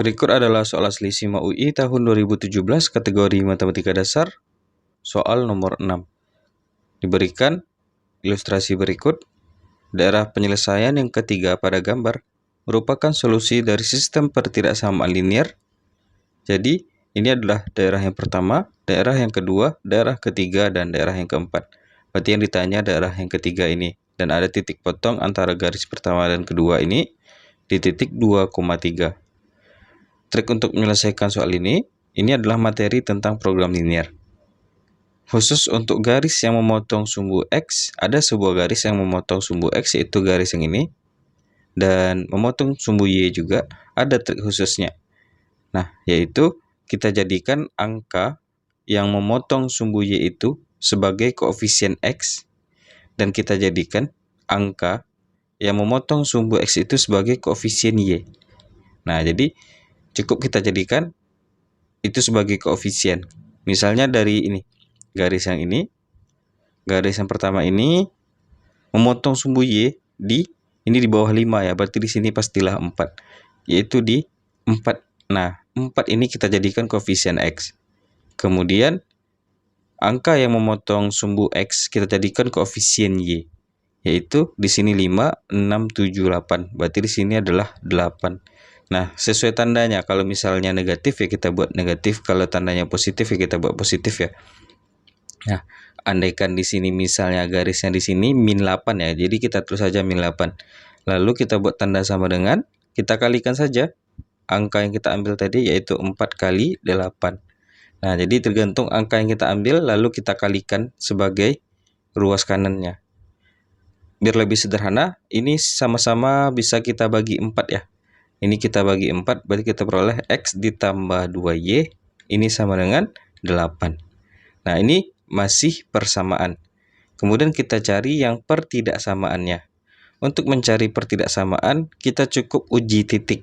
Berikut adalah soal asli SIMA UI tahun 2017 kategori Matematika Dasar, soal nomor 6. Diberikan ilustrasi berikut. Daerah penyelesaian yang ketiga pada gambar merupakan solusi dari sistem pertidaksamaan linear. Jadi, ini adalah daerah yang pertama, daerah yang kedua, daerah ketiga, dan daerah yang keempat. Berarti yang ditanya daerah yang ketiga ini. Dan ada titik potong antara garis pertama dan kedua ini di titik 2,3. Trik untuk menyelesaikan soal ini adalah materi tentang program linear. Khusus untuk garis yang memotong sumbu X, ada sebuah garis yang memotong sumbu X, yaitu garis yang ini. Dan memotong sumbu Y juga ada trik khususnya. Nah, yaitu kita jadikan angka yang memotong sumbu Y itu sebagai koefisien X. Dan kita jadikan angka yang memotong sumbu X itu sebagai koefisien Y. Nah, jadi cukup kita jadikan itu sebagai koefisien. Misalnya dari ini, garis yang ini, garis yang pertama ini memotong sumbu Y di bawah 5 ya, berarti di sini pastilah 4, yaitu di 4. Nah, 4 ini kita jadikan koefisien X. Kemudian angka yang memotong sumbu X kita jadikan koefisien Y, yaitu di sini 5, 6, 7, 8. Berarti di sini adalah 8. Nah, sesuai tandanya. Kalau misalnya negatif ya kita buat negatif, kalau tandanya positif ya kita buat positif ya. Nah, andaikan di sini misalnya garisnya di sini min 8 ya. Jadi kita tulis saja min 8. Lalu kita buat tanda sama dengan, kita kalikan saja angka yang kita ambil tadi, yaitu 4 kali 8. Nah, jadi tergantung angka yang kita ambil lalu kita kalikan sebagai ruas kanannya. Biar lebih sederhana, ini sama-sama bisa kita bagi 4 ya. Ini kita bagi 4, berarti kita peroleh X ditambah 2Y, ini sama dengan 8. Nah, ini masih persamaan. Kemudian kita cari yang pertidaksamaannya. Untuk mencari pertidaksamaan, kita cukup uji titik.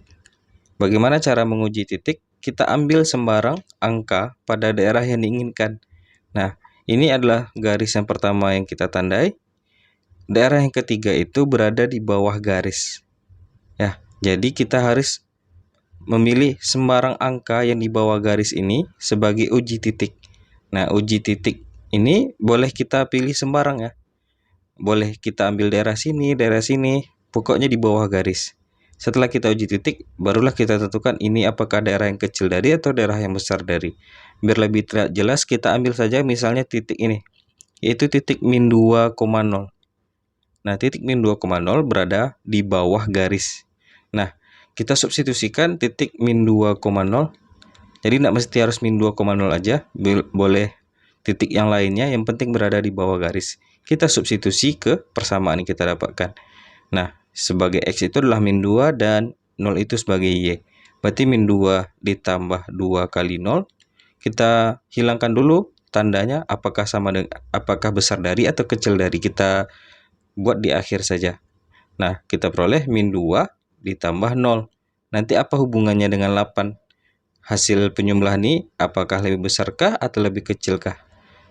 Bagaimana cara menguji titik? Kita ambil sembarang angka pada daerah yang diinginkan. Nah, ini adalah garis yang pertama yang kita tandai. Daerah yang ketiga itu berada di bawah garis. Ya. Jadi kita harus memilih sembarang angka yang di bawah garis ini sebagai uji titik. Nah, uji titik ini boleh kita pilih sembarang ya. Boleh kita ambil daerah sini, pokoknya di bawah garis. Setelah kita uji titik, barulah kita tentukan ini apakah daerah yang kecil dari atau daerah yang besar dari. Biar lebih jelas, kita ambil saja misalnya titik ini, yaitu titik min 2,0. Nah, titik min 2,0 berada di bawah garis. Nah, kita substitusikan titik min 2,0. Jadi tidak mesti harus min 2,0 aja, boleh titik yang lainnya, yang penting berada di bawah garis. Kita substitusi ke persamaan yang kita dapatkan. Nah, sebagai X itu adalah min 2 dan 0 itu sebagai Y. Berarti min 2 ditambah 2 kali 0. Kita hilangkan dulu tandanya, apakah besar dari atau kecil dari. Kita buat di akhir saja. Nah, kita peroleh min 2 ditambah 0. Nanti apa hubungannya dengan 8? Hasil penyembelahan ini apakah lebih besarkah atau lebih kecilkah?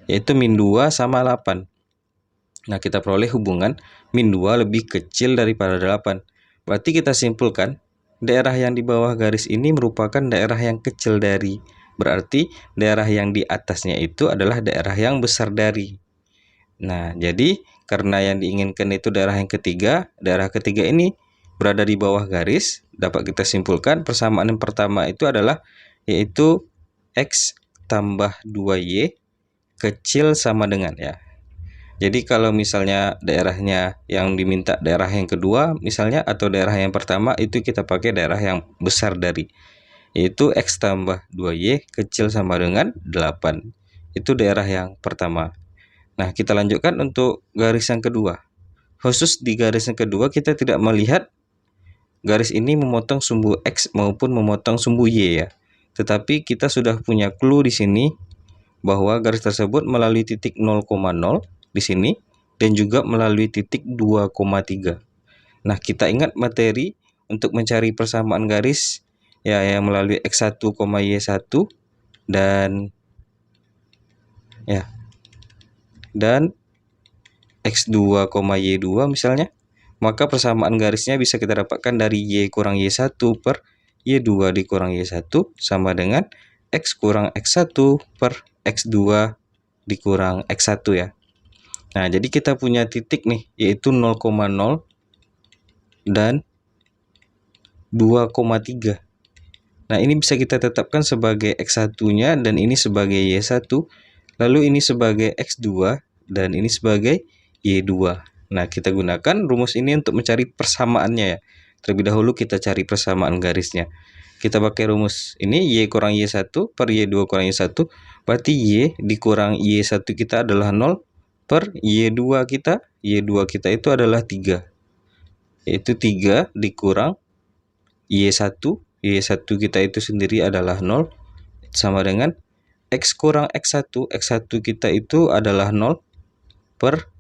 Yaitu min 2 sama 8. Nah, kita peroleh hubungan min 2 lebih kecil daripada 8. Berarti kita simpulkan daerah yang di bawah garis ini merupakan daerah yang kecil dari. Berarti daerah yang di atasnya itu adalah daerah yang besar dari. Nah, jadi karena yang diinginkan itu daerah yang ketiga, daerah ketiga ini berada di bawah garis, dapat kita simpulkan persamaan yang pertama itu adalah yaitu X tambah 2Y kecil sama dengan ya. Jadi kalau misalnya daerahnya yang diminta daerah yang kedua misalnya, atau daerah yang pertama, itu kita pakai daerah yang besar dari, yaitu X tambah 2Y kecil sama dengan 8. Itu daerah yang pertama. Nah, kita lanjutkan untuk garis yang kedua. Khusus di garis yang kedua kita tidak melihat garis ini memotong sumbu X maupun memotong sumbu Y ya. Tetapi kita sudah punya clue di sini bahwa garis tersebut melalui titik 0,0 di sini dan juga melalui titik 2,3. Nah, kita ingat materi untuk mencari persamaan garis ya, yang melalui X1, Y1 dan X2, Y2 misalnya. Maka persamaan garisnya bisa kita dapatkan dari Y kurang Y1 per Y2 dikurang Y1 sama dengan X kurang X1 per X2 dikurang X1 ya. Nah, jadi kita punya titik nih, yaitu 0,0 dan 2,3. Nah, ini bisa kita tetapkan sebagai X1-nya dan ini sebagai Y1. Lalu ini sebagai X2 dan ini sebagai Y2. Nah, kita gunakan rumus ini untuk mencari persamaannya ya. Terlebih dahulu kita cari persamaan garisnya. Kita pakai rumus ini, Y kurang Y1 per Y2 kurang Y1. Berarti Y dikurang Y1 kita adalah 0 per Y2 kita. Y2 kita itu adalah 3. Yaitu 3 dikurang Y1. Y1 kita itu sendiri adalah 0. Sama dengan X kurang X1. X1 kita itu adalah 0 per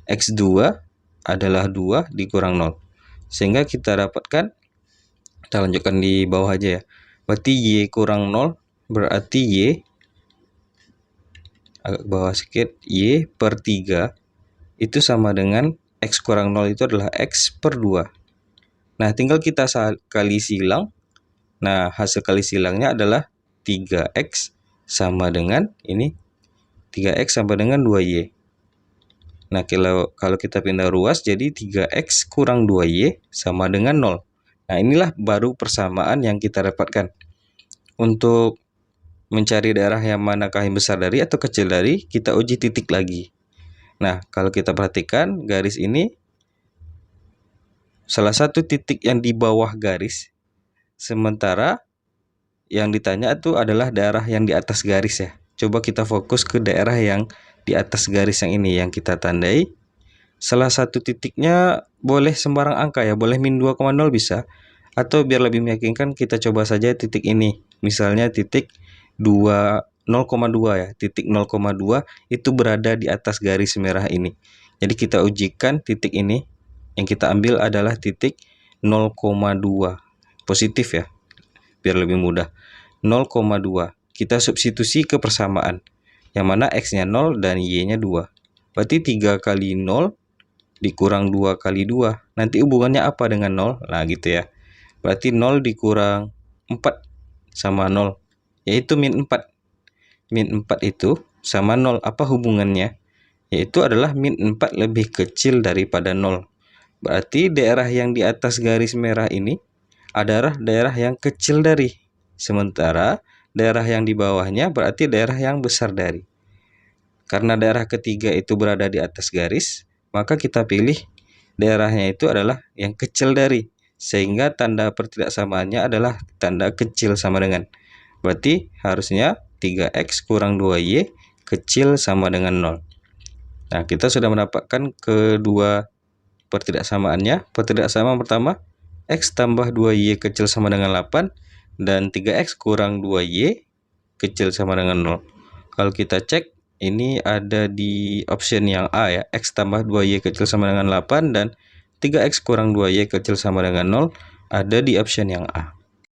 X2 adalah 2 dikurang 0. Sehingga kita dapatkan, kita lanjutkan di bawah aja ya. Berarti Y kurang 0 berarti Y, agak ke bawah sedikit, Y per 3 itu sama dengan X kurang 0 itu adalah X per 2. Nah, tinggal kita kali silang. Nah, hasil kali silangnya adalah 3X sama dengan ini, 3X sama dengan 2Y. Nah, kalau kita pindah ruas jadi 3X kurang 2Y sama dengan 0. Nah, inilah baru persamaan yang kita dapatkan. Untuk mencari daerah yang manakah yang besar dari atau kecil dari, kita uji titik lagi. Nah, kalau kita perhatikan garis ini, salah satu titik yang di bawah garis, sementara yang ditanya itu adalah daerah yang di atas garis ya. Coba kita fokus ke daerah yang di atas garis yang ini yang kita tandai. Salah satu titiknya boleh sembarang angka ya, boleh min 2,0 bisa. Atau biar lebih meyakinkan kita coba saja titik ini. Misalnya titik 0,2 ya. Titik 0,2 itu berada di atas garis merah ini. Jadi kita ujikan titik ini. Yang kita ambil adalah titik 0,2. Positif ya. Biar lebih mudah. 0,2. Kita substitusi ke persamaan. Yang mana X-nya 0 dan Y-nya 2. Berarti 3 kali 0 dikurang 2 kali 2. Nanti hubungannya apa dengan 0? Nah, gitu ya. Berarti 0 dikurang 4 sama 0. Yaitu min 4. Min 4 itu sama 0. Apa hubungannya? Yaitu adalah min 4 lebih kecil daripada 0. Berarti daerah yang di atas garis merah ini adalah daerah yang kecil dari. Sementara daerah yang di bawahnya berarti daerah yang besar dari. Karena daerah ketiga itu berada di atas garis, maka kita pilih daerahnya itu adalah yang kecil dari. Sehingga tanda pertidaksamaannya adalah tanda kecil sama dengan. Berarti harusnya 3X kurang 2Y kecil sama dengan 0. Nah, kita sudah mendapatkan kedua pertidaksamaannya. Pertidaksamaan pertama, X tambah 2Y kecil sama dengan 8. Dan 3X kurang 2Y kecil sama dengan 0. Kalau kita cek, ini ada di option yang A ya. X tambah 2Y kecil sama dengan 8 dan 3X kurang 2Y kecil sama dengan 0 ada di option yang A.